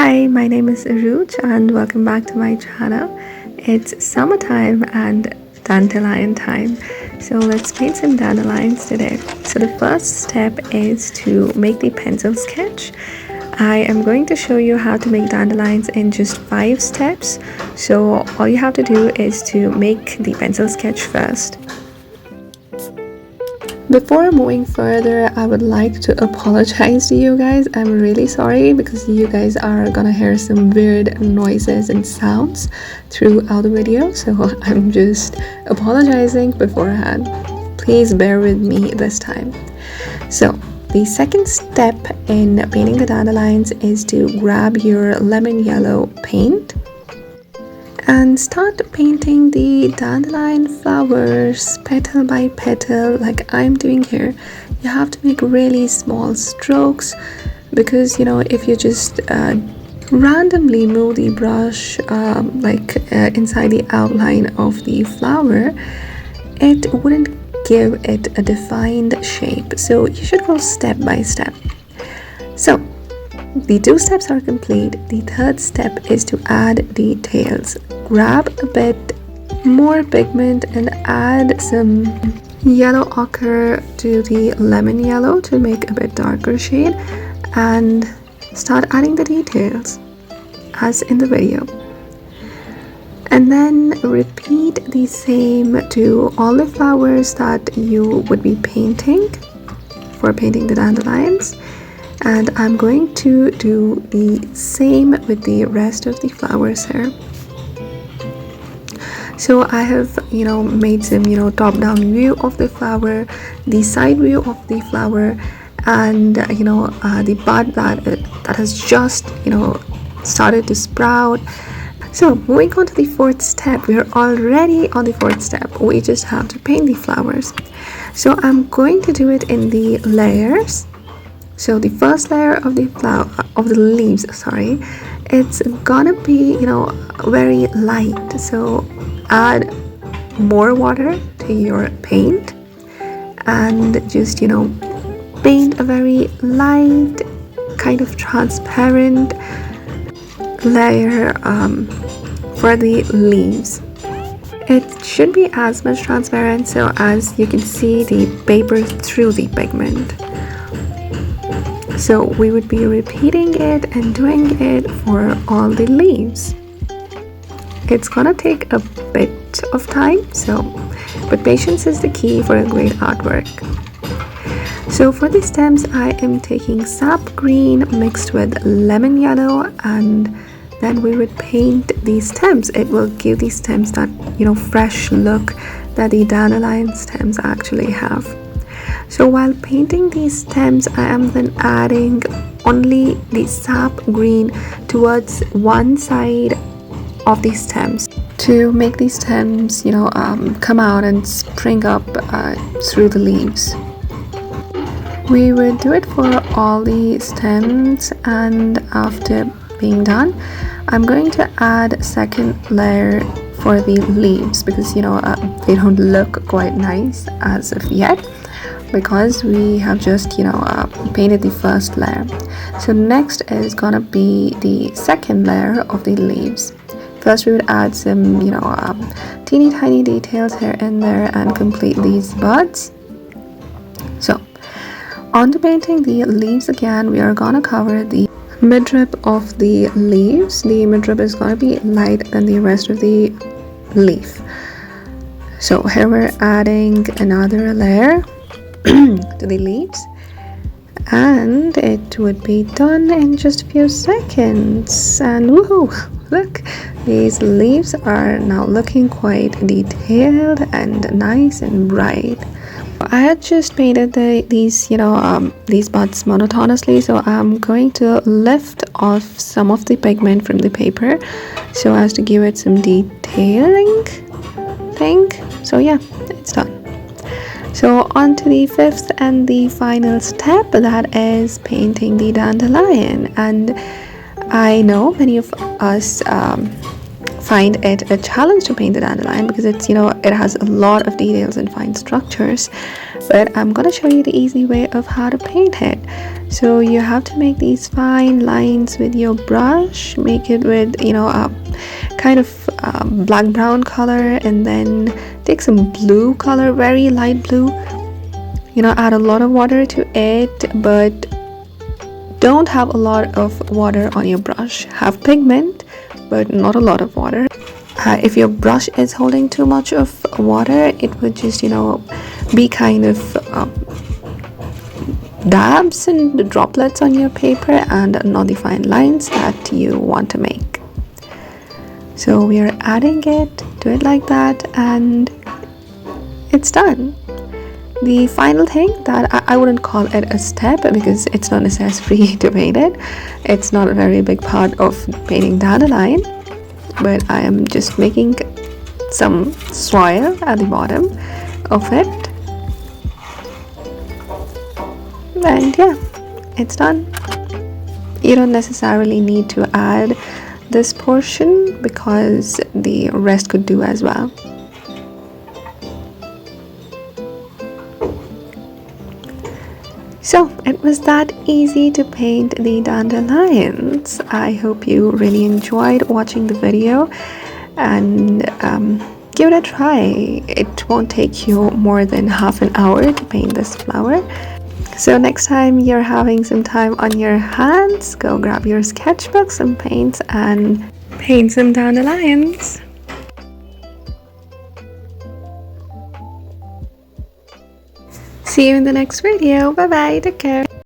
Hi, my name is Ruch and welcome back to my channel. It's summertime and dandelion time. So let's paint some dandelions today. So the first step is to make the pencil sketch. I am going to show you how to make dandelions in just 5 steps. So all you have to do is to make the pencil sketch first. Before moving further, I would like to apologize to you guys. I'm really sorry because you guys are gonna hear some weird noises and sounds throughout the video, so I'm just apologizing beforehand. Please bear with me this time. So the second step in painting the dandelions is to grab your lemon yellow paint and start painting the dandelion flowers petal by petal like I'm doing here. You have to make really small strokes because if you just randomly move the brush inside the outline of the flower, it wouldn't give it a defined shape. So you should go step by step. So the 2 steps are complete. The third step is to add details. Grab a bit more pigment and add some yellow ochre to the lemon yellow to make a bit darker shade, and start adding the details as in the video. And then repeat the same to all the flowers that you would be painting for painting the dandelions. And I'm going to do the same with the rest of the flowers here. So I have made some top-down view of the flower, the side view of the flower, and the bud that has just started to sprout. So moving on to the 4th step, we are already on the 4th step. We just have to paint the flowers. So I'm going to do it in the layers. So the first layer of the leaves, it's gonna be very light. So add more water to your paint and just paint a very light, kind of transparent layer for the leaves. It should be as much transparent so as you can see the paper through the pigment. So we would be repeating it and doing it for all the leaves. It's gonna take a bit of time, but patience is the key for a great artwork. So for the stems, I am taking sap green mixed with lemon yellow, and then we would paint these stems. It will give these stems that fresh look that the dandelion stems actually have. So while painting these stems, I am then adding only the sap green towards one side of these stems to make these stems come out and spring up through the leaves. We would do it for all the stems, and after being done, I'm going to add a second layer for the leaves because they don't look quite nice as of yet, because we have just painted the first layer. So next is gonna be the second layer of the leaves. First we would add some teeny tiny details here and there and complete these buds. So on to painting the leaves again, we are gonna cover the midrib of the leaves. The midrib is gonna be light than the rest of the leaf. So here we're adding another layer to the leaves, and it would be done in just a few seconds. And woohoo, look, these leaves are now looking quite detailed and nice and bright. I had just painted these buds monotonously, so I'm going to lift off some of the pigment from the paper so as to give it some detailing thing. So yeah, it's done. So on to the 5th and the final step, that is painting the dandelion. And I know many of us find it a challenge to paint the dandelion because it's, it has a lot of details and fine structures, but I'm gonna show you the easy way of how to paint it. So you have to make these fine lines with your brush, make it with, a kind of black brown color, and then take some blue color, very light blue, add a lot of water to it, but don't have a lot of water on your brush. Have pigment, but not a lot of water. If your brush is holding too much of water, it would just, be kind of dabs and droplets on your paper and not the fine lines that you want to make. So we are adding it, do it like that, and it's done. The final thing that I wouldn't call it a step because it's not necessary to paint it. It's not a very big part of painting dandelion, but I am just making some soil at the bottom of it. And yeah, it's done. You don't necessarily need to add this portion because the rest could do as well. So it was that easy to paint the dandelions. I hope you really enjoyed watching the video, and give it a try. It won't take you more than half an hour to paint this flower. So next time you're having some time on your hands, go grab your sketchbook, some paints, and paint some dandelions. See you in the next video. Bye bye. Take care.